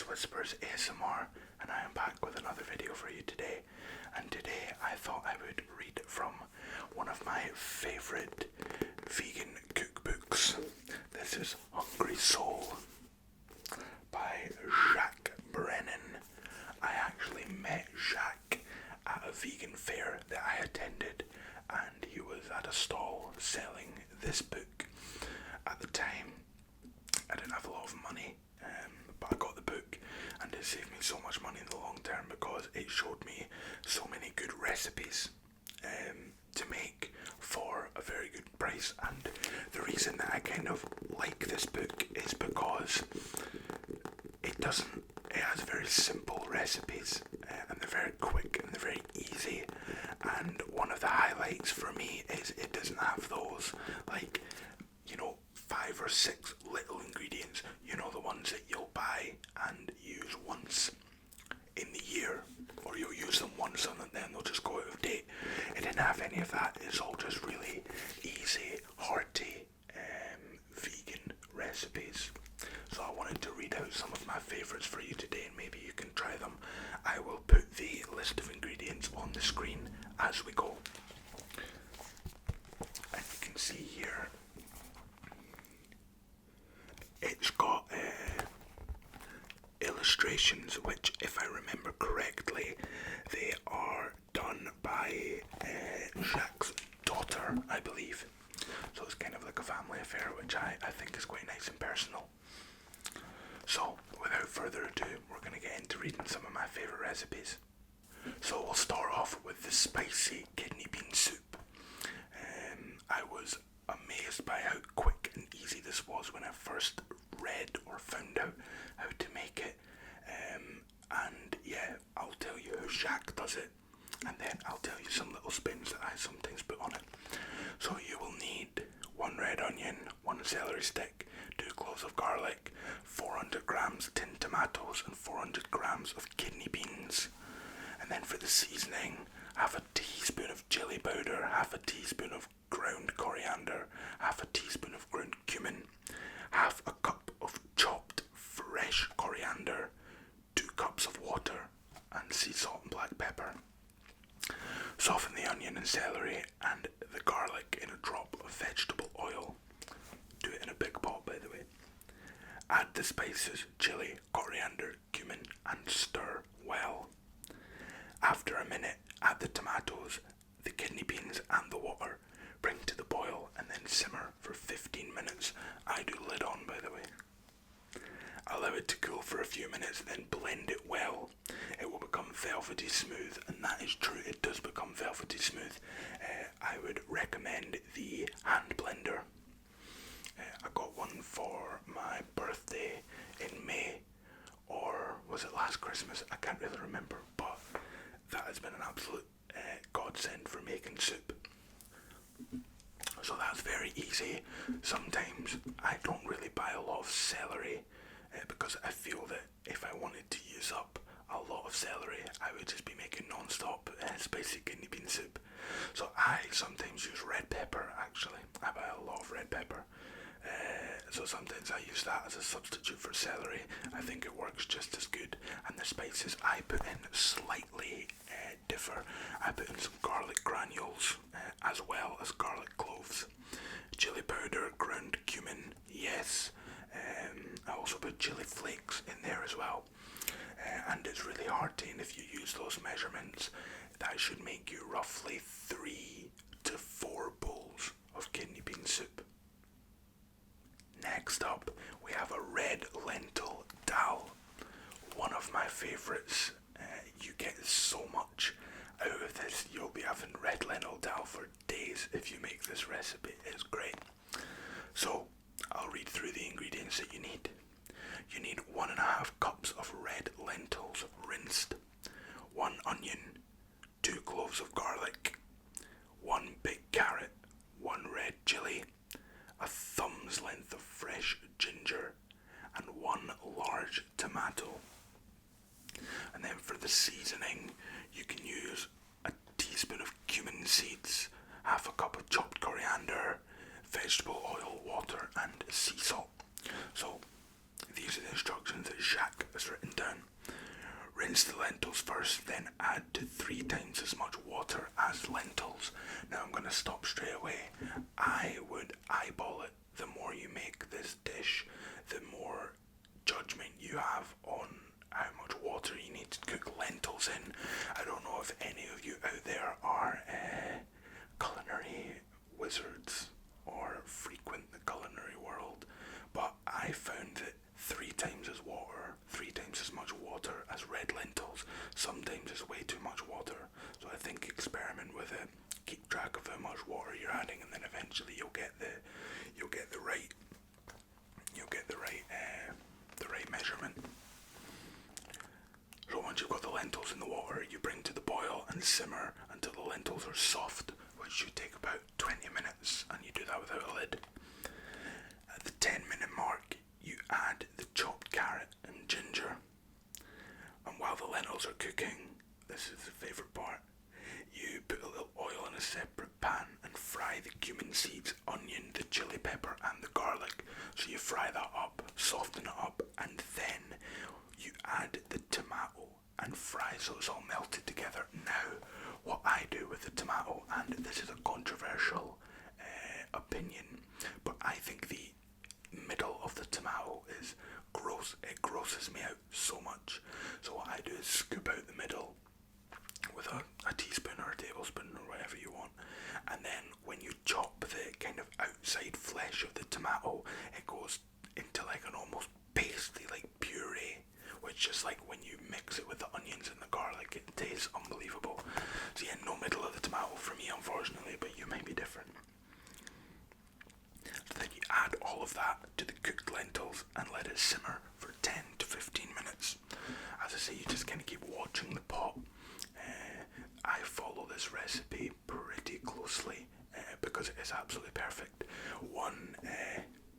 Whispers ASMR, and I am back with another video for you today. And today I thought I would read from one of my favourite vegan cookbooks. This is Hungry Soul by Jacques Brennan. I actually met Jacques at a vegan fair that I attended, and he was at a stall selling this book. At the time, I didn't have a lot of money, but I got the book, and it saved me so much money in the long term because it showed me so many good recipes to make for a very good price. And the reason that I kind of like this book is because it has very simple recipes, and they're very quick and they're very easy. And one of the highlights for me is it doesn't have those, like, 5 or 6 little ingredients, the ones that you'll buy and use once in the year, or you'll use them once and then they'll just go out of date. It didn't have any of that. It's all just really easy, hearty, vegan recipes. So I wanted to read out some of my favourites for you today, and maybe you can try them. I will put the list of ingredients on the screen as we go. And you can see here, it's got illustrations, which, if I remember correctly, they are done by Jacques' daughter, I believe. So it's kind of like a family affair, which I think is quite nice and personal. So, without further ado, we're going to get into reading some of my favourite recipes. So we'll start off with the spicy kidney bean soup. I was amazed by how quick and easy this was when I first read or found out how to make it. And yeah, I'll tell you how Jacques does it, and then I'll tell you some little spins that I sometimes put on it. So you will need 1 red onion, 1 celery stick, 2 cloves of garlic, 400 grams tinned tomatoes, and 400 grams of kidney beans. And then for the seasoning, half a teaspoon of chili powder, half a teaspoon of ground coriander, half a teaspoon of ground cumin, half a cup of chopped fresh coriander, 2 cups of water, and sea salt and black pepper. Soften the onion and celery and the garlic in a drop of vegetable oil. Do it in a big pot, by the way. Add the spices, chili, coriander, cumin, and stir well. After a minute, add the tomatoes, the kidney beans, and the water. Bring to the boil and then simmer for 15 minutes. I do lid on, by the way. Allow it to cool for a few minutes, then blend it well. It will become velvety smooth, and that is true, it does become velvety smooth. I would recommend the hand blender. I got one for my birthday in May, or was it last Christmas? I can't really remember, but that has been an absolute godsend for making soup. So that's very easy. Sometimes I don't really buy a lot of celery because I feel that if I wanted to use up a lot of celery, I would just be making non-stop spicy kidney bean soup. So I sometimes use red pepper, actually. I buy a lot of red pepper. So sometimes I use that as a substitute for celery. I think it works just as good. And the spices I put in slightly differ. I put in some garlic granules as well as garlic cloves. Chili powder, ground cumin, yes. I also put chili flakes in there as well. And it's really hearty, and if you use those measurements, that should make you roughly 3 to 4 bowls of kidney bean soup. Next up, we have a red lentil dal. One of my favourites. You get so much out of this. You'll be having red lentil dal for days if you make this recipe. It's great. So, I'll read through the ingredients that you need. You need 1.5 cups of red lentils rinsed, 1 onion, 2 cloves of garlic, 1 big carrot, 1 red chilli, a thumb's length of fresh ginger, and 1 large tomato. And then for the seasoning, you can use a teaspoon of cumin seeds, half a cup of chopped coriander, vegetable oil, water, and sea salt. So these are the instructions that Jacques has written down. Rinse the lentils first, then add to 3 times as much water as lentils. Now I'm going to stop straight away. I would eyeball it. The more you make this dish, the more judgment you have on how much water you need to cook lentils in. I don't know if any of you out there are culinary wizards or frequent the culinary world, but I found that 3 times as much water as red lentils sometimes is way too much water. So I think experiment with it, keep track of how much water you're adding, and then eventually you'll get the right measurement. So once you've got the lentils in the water, you bring to the boil and simmer until the lentils are soft, which should take about 20 minutes, and you do that without a lid. At the 10-minute mark, you add the chopped carrot and ginger. And while the lentils are cooking, this is the favourite part, you put a little oil in a separate pan and fry the cumin seeds, onion, the chili pepper and the garlic. So you fry that up, soften it up, and then you add the tomato and fry so it's all melted together. Now, what I do with the tomato, and this is a controversial opinion, but I think the middle of the tomato is gross. It grosses me out so much. So what I do is scoop out the middle with a teaspoon or a tablespoon or whatever you want, and then when you chop the kind of outside flesh of the tomato, it goes into like an almost pasty, like puree, which just like when you mix it with the onions and the garlic, it tastes unbelievable. So yeah, no middle of the tomato for me, unfortunately, but you might be different. So then you add all of that to the cooked lentils and let it simmer for 10 to 15 minutes. As I say, you just kind of keep watching the pot. I follow this recipe pretty closely because it is absolutely perfect. One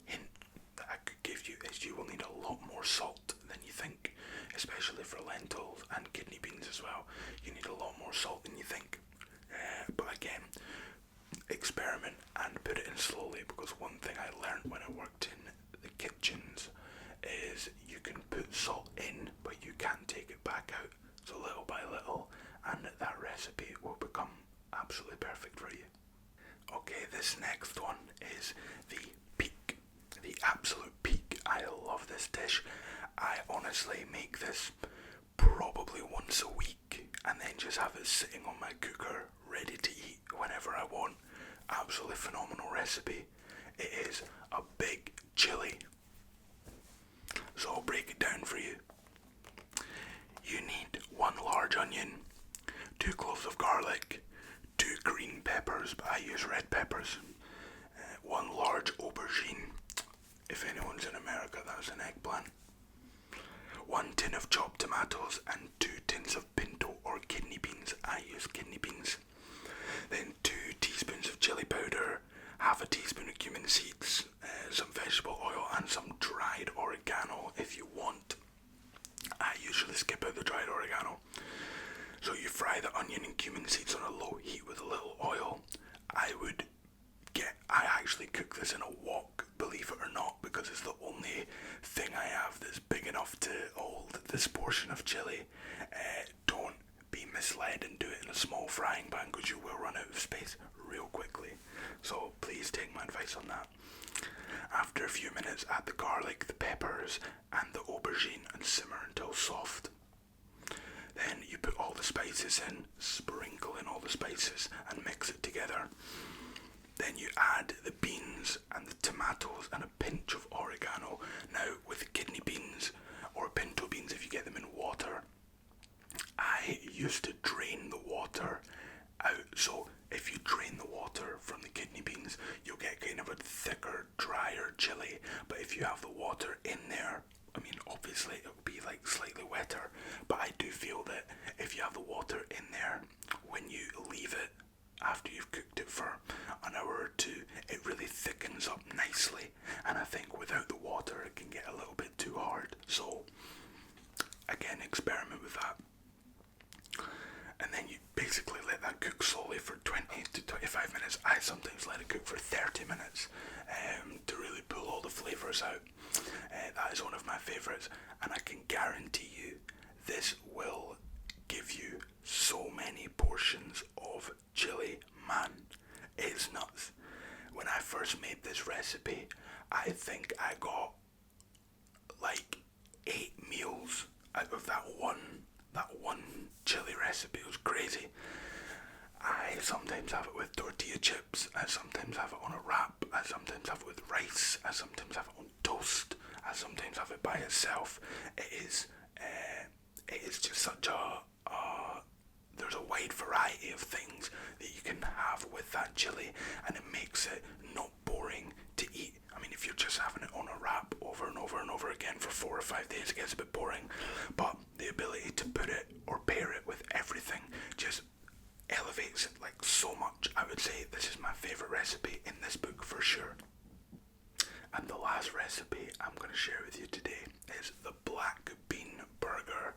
hint that I could give you is you will need a lot more salt than you think, especially for lentils and kidney beans as well. You need a lot more salt than you think. But again, experiment and put it in slowly, because one thing I learned when I worked in the kitchens is you can put salt in, but you can't take it back out. So little by little, and that recipe will become absolutely perfect for you. Okay, this next one is the peak, the absolute peak. I love this dish. I honestly make this probably once a week and then just have it sitting on my cooker ready to eat whenever I want. Absolutely phenomenal recipe. It is a big chili. So I'll break it down for you. You need 1 large onion, 2 cloves of garlic, 2 green peppers, but I use red peppers, 1 large aubergine. If anyone's in America, that's an eggplant. 1 tin of chopped tomatoes and 2 tins of pinto or kidney beans. I use kidney beans. Then 2 teaspoons of chili powder, half a teaspoon of cumin seeds, some vegetable oil and some dried oregano if you want. I usually skip out the dried oregano. So you fry the onion and cumin seeds on a low heat with a little oil. I actually cook this in a wok, believe it or not, because it's the only thing I have that's big enough to hold this portion of chili. Don't be misled and do it in a small frying pan, because you will run out of space real quickly. So please take my advice on that. After a few minutes, add the garlic, the peppers and the aubergine and simmer until soft. Then you put all the spices in, sprinkle in all the spices and mix it together. Then you add the beans and the tomatoes and a pinch of oregano. Now with kidney beans or pinto beans, if you get them in water, I used to drain the water out. So if you drain the water from the kidney beans, you'll get kind of a thicker, drier chili. But if you have the water in there, I mean, obviously it will be like slightly wetter, but I do feel that if you have the water in there, when you leave it after you've cooked it for an hour or 2, it really thickens up nicely. And I think without the water, it can get a little bit too hard. So again, experiment with that. And then you basically let that cook slowly for 20 to 25 minutes. I sometimes let it cook for 30 minutes to really pull all the flavours out. That is one of my favourites, and I can guarantee you this will give you so many portions of chili. Man, it's nuts. When I first made this recipe, I think I got like 8 meals out of that one chili recipe. It was crazy. I sometimes have it with tortilla chips, I sometimes have it on a wrap, I sometimes have it with rice, I sometimes have it on toast, I sometimes have it by itself. It is just such there's a wide variety of things that you can have with that chili, and it makes it not boring to eat. I mean, if you're just having it on a wrap over and over and over again for 4 or 5 days, it gets a bit boring. But the ability to put it or pair it with everything just elevates it like so much. I would say this is my favourite recipe in this book for sure. And the last recipe I'm going to share with you today is the black bean burger.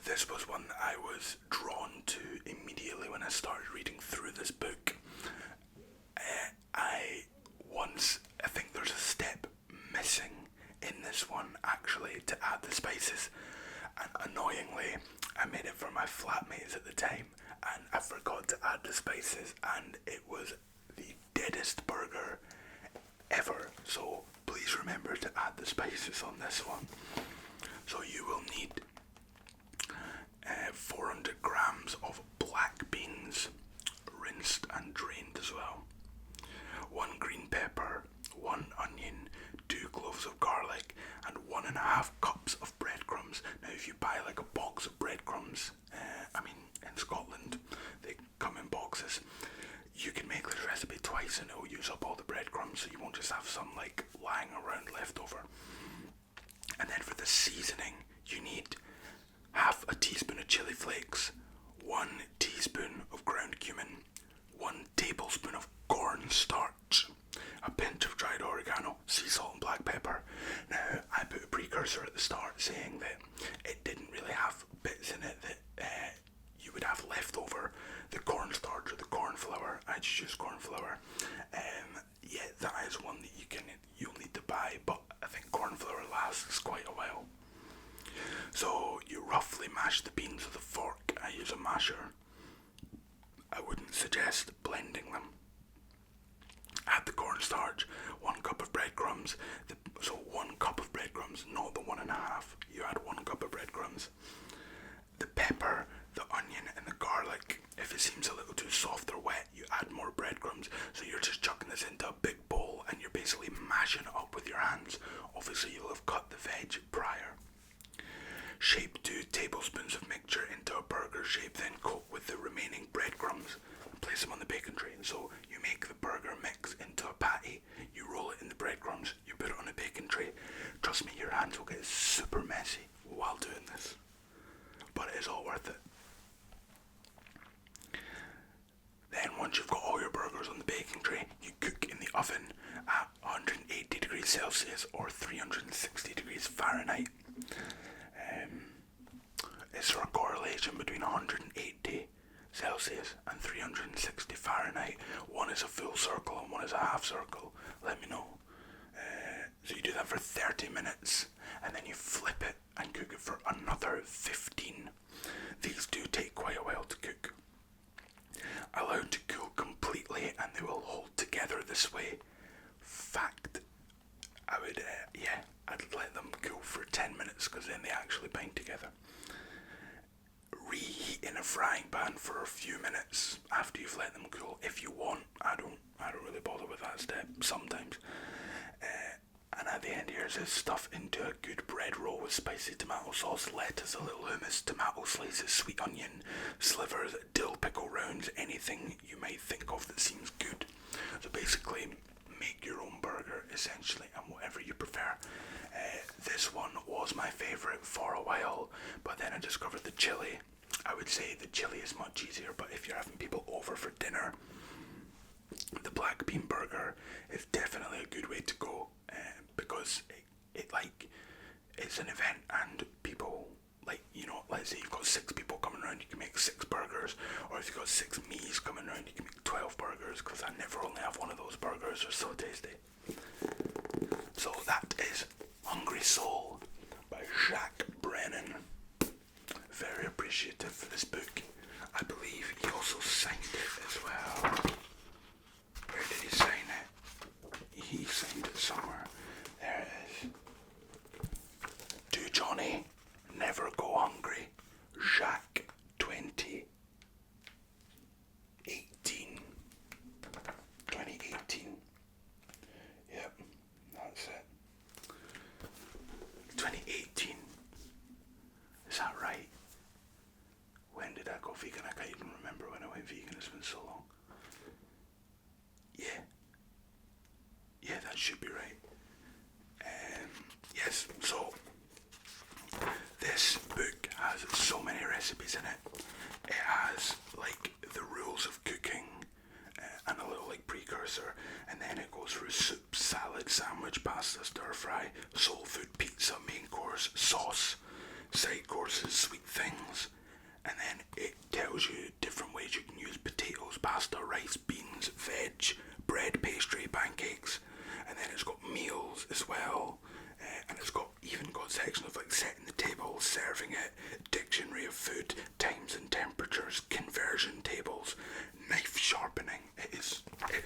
This was one that I was drawn to immediately when I started reading through this book. I think there's a step missing in this one actually to add the spices, and annoyingly I made it for my flatmates at the time and I forgot to add the spices, and it was the deadest burger ever. So please remember to add the spices on this one. So you will need 400 grams of black beans, rinsed and drained as well, 1 green pepper, 1 onion, 2 cloves of garlic, and 1.5 cups of breadcrumbs. Now if you buy like a box of breadcrumbs, in Scotland they come in boxes, you can make this recipe twice and it will use up all the breadcrumbs, so you won't just have some like lying around left over. And then for the seasoning, you need half a teaspoon of chili flakes, 1 teaspoon of ground cumin, 1 tablespoon of cornstarch, a pinch of dried oregano, sea salt and black pepper. Now, I put a precursor at the start saying that it didn't really have bits in it that you would have left over, the cornstarch or the corn flour. I just use corn flour. That is one that you'll need to buy, but I think corn flour lasts quite a while. So you roughly mash the beans with a fork. I use a masher. I wouldn't suggest blending them. Add the cornstarch, 1 cup of breadcrumbs. So 1 cup of breadcrumbs, not the 1.5. You add 1 cup of breadcrumbs. The pepper, the onion, and the garlic. If it seems a little too soft or wet, you add more breadcrumbs. So you're just chucking this into a big bowl and you're basically mashing it up with your hands. Obviously you'll have cut the veg prior. Shape 2 tablespoons of mixture into a burger shape, then coat with the remaining breadcrumbs and place them on the baking tray. So you make the burger mix into a patty, you roll it in the breadcrumbs, you put it on a baking tray. Trust me, your hands will get super messy while doing this, but it is all worth it. Then once you've got all your burgers on the baking tray, you cook in the oven at 180 degrees Celsius or 360 degrees Fahrenheit. Is there a correlation between 180 Celsius and 360 Fahrenheit? One is a full circle and one is a half circle. Let me know. So you do that for 30 minutes and then you flip it and cook it for another 15. These do take quite a while to cook. Allowed to cool completely and they will hold together this way. Fact. I'd let them cool for 10 minutes because then they actually bind together. Reheat in a frying pan for a few minutes after you've let them cool if you want. I don't really bother with that step sometimes. And at the end here it says stuff into a good bread roll with spicy tomato sauce, lettuce, a little hummus, tomato slices, sweet onion, slivers, dill pickle rounds, anything you might think of that seems good. So basically make your own burger essentially, and whatever you prefer. This one was my favourite for a while, but then I discovered the chili. I would say the chili is much easier, but if you're having people over for dinner, the black bean burger is definitely a good way to go, because it's an event and people, let's say you've got 6 people coming around, you can make 6 burgers, or if you've got 6 me's coming around, you can make 12 burgers, because I never only have one of those burgers. They're so tasty. So that is Hungry Soul Never Go Hungry, Jacques 2018. 2018. Yep, that's it. 2018. Is that right? When did I go vegan? I can't even remember when I went vegan. It's been so long. Yeah. Yeah, that should be right. Yes, so this book has so many recipes in it. It has like the rules of cooking and a little like precursor, and then it goes through soup, salad, sandwich, pasta, stir fry, soul food, pizza, main course, sauce, side courses, sweet things, and then it tells you different ways you can use potatoes, pasta, rice, beans, veg, bread, pastry, pancakes, and then it's got meals as well, and it's got even got sections of like setting the table, serving it, dictionary of food, times and temperatures, conversion tables, knife sharpening. It is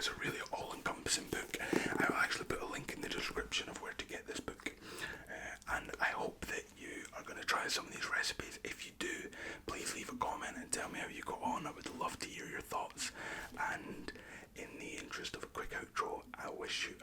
a really all-encompassing book. I will actually put a link in the description of where to get this book, and I hope that you are going to try some of these recipes. If you do, please leave a comment and tell me how you got on. I would love to hear your thoughts. And in the interest of a quick outro, I wish you